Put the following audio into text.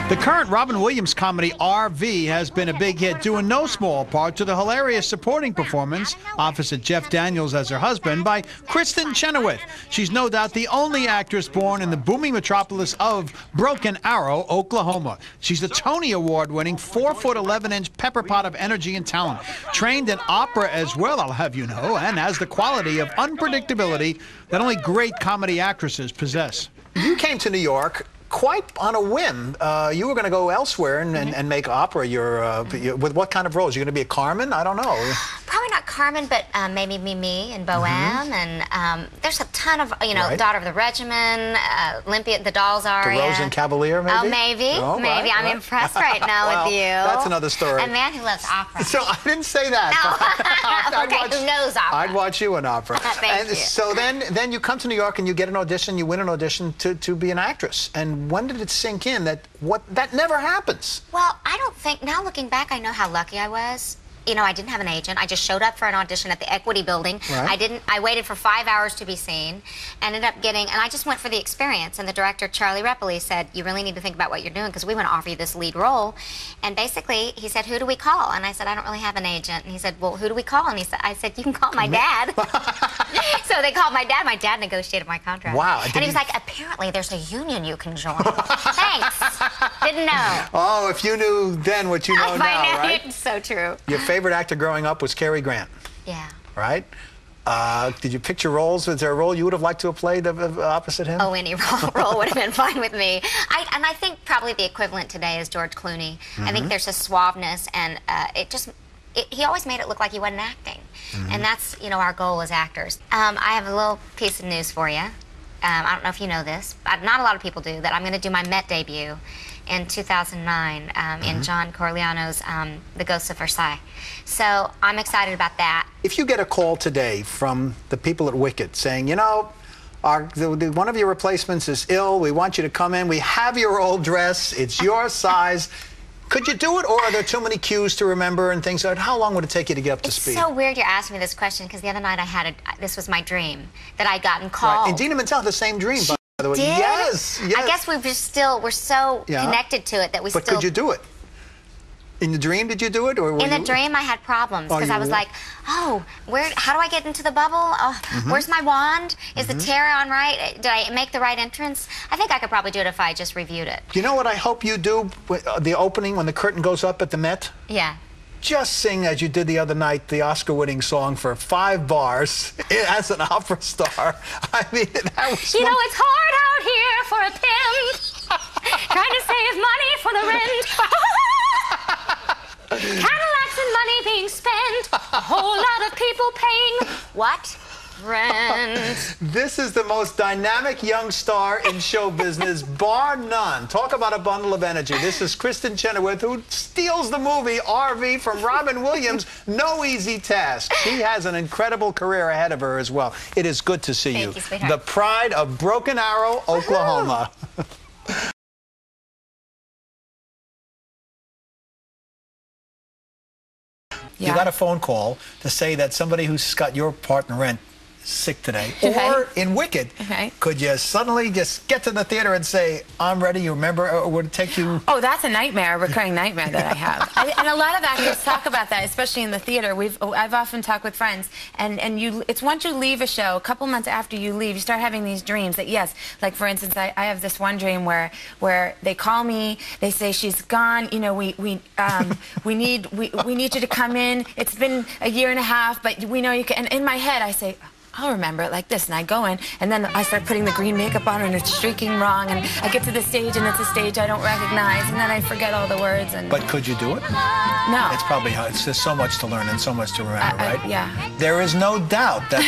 The current Robin Williams comedy RV has been a big hit, due in no small part to the hilarious supporting performance, opposite Jeff Daniels as her husband, by Kristin Chenoweth. She's no doubt the only actress born in the booming metropolis of Broken Arrow, Oklahoma. She's the Tony Award-winning 4'11" pepper pot of energy and talent, trained in opera as well, I'll have you know, and has the quality of unpredictability that only great comedy actresses possess. You came to New York quite on a whim. You were going to go elsewhere and make opera. With what kind of roles? You're going to be a Carmen? I don't know. Probably not Carmen, but maybe Mimi and Bohème. And there's a ton of, Right. Daughter of the Regimen, Olympia, the Dolls aria. The Rose and Cavalier, maybe? Oh, maybe. Oh, maybe. right, I'm impressed right now well, with you. That's another story. A man who loves opera. So I didn't say that. No. Okay, who knows opera? I'd watch you in opera. Thank you. So then you come to New York and you get an audition, you win an audition to be an actress. And when did it sink in that that never happens? Well, I don't think, now looking back, I know how lucky I was. I didn't have an agent. I just showed up for an audition at the Equity Building. Right. I waited for 5 hours to be seen. Ended up getting, and I just went for the experience. And the director, Charlie Repoli, said, you really need to think about what you're doing because we want to offer you this lead role. And basically, he said, who do we call? And I said, I don't really have an agent. And he said, well, who do we call? And I said, you can call my dad. So they called my dad. My dad negotiated my contract. Wow. And he was like, apparently there's a union you can join. Thanks. Didn't know. Oh, if you knew then what you know now, right? It's so true. Your favorite actor growing up was Cary Grant. Yeah. Right? Did you picture roles? Was there a role you would have liked to have played opposite him? Oh, any role would have been fine with me. And I think probably the equivalent today is George Clooney. I think there's a suaveness, and he always made it look like he wasn't acting. And that's, our goal as actors. I have a little piece of news for you. I don't know if you know this, but not a lot of people do, that I'm going to do my Met debut in 2009 in John Corigliano's The Ghosts of Versailles. So I'm excited about that. If you get a call today from the people at Wicked saying, one of your replacements is ill, we want you to come in, we have your old dress, it's your size, could you do it, or are there too many cues to remember and things like that? How long would it take you to get up to speed? It's so weird you're asking me this question, because the other night this was my dream, that I'd gotten called. Right. And Idina Menzel had the same dream, by the way. Did? Yes. I guess we're so connected to it that we But could you do it? In the dream, did you do it? Or in the dream, I had problems, because I was like, how do I get into the bubble? Oh, where's my wand? Is the tiara on right? Did I make the right entrance? I think I could probably do it if I just reviewed it. You know what I hope you do with the opening when the curtain goes up at the Met? Yeah. Just sing, as you did the other night, the Oscar-winning song for 5 bars as an opera star. I mean, that was it's hard out here for a pimp, trying to save money for the rent. Cadillacs and money being spent, a whole lot of people paying what? Rent. This is the most dynamic young star in show business, bar none. Talk about a bundle of energy. This is Kristin Chenoweth, who steals the movie RV from Robin Williams. No easy task. She has an incredible career ahead of her as well. It is good to see you. Thank you, sweetheart. The pride of Broken Arrow, Oklahoma. You got a phone call to say that somebody who's got your part in Rent is sick today. Or in Wicked, could you suddenly just get to the theater and say, I'm ready, you remember, or would it take you... Oh, that's a nightmare, a recurring nightmare that I have. And a lot of actors talk about that, especially in the theater. I've often talked with friends, and it's once you leave a show, a couple months after you leave, you start having these dreams that, yes, like for instance, I have this one dream where they call me, they say she's gone, we need you to come in. It's been a year and a half, but we know you can. And in my head, I say, I'll remember it like this, and I go in, and then I start putting the green makeup on, and it's streaking wrong, and I get to the stage, and it's a stage I don't recognize, and then I forget all the words. But could you do it? No. It's probably hard. It's just so much to learn and so much to remember, right? Yeah. There is no doubt that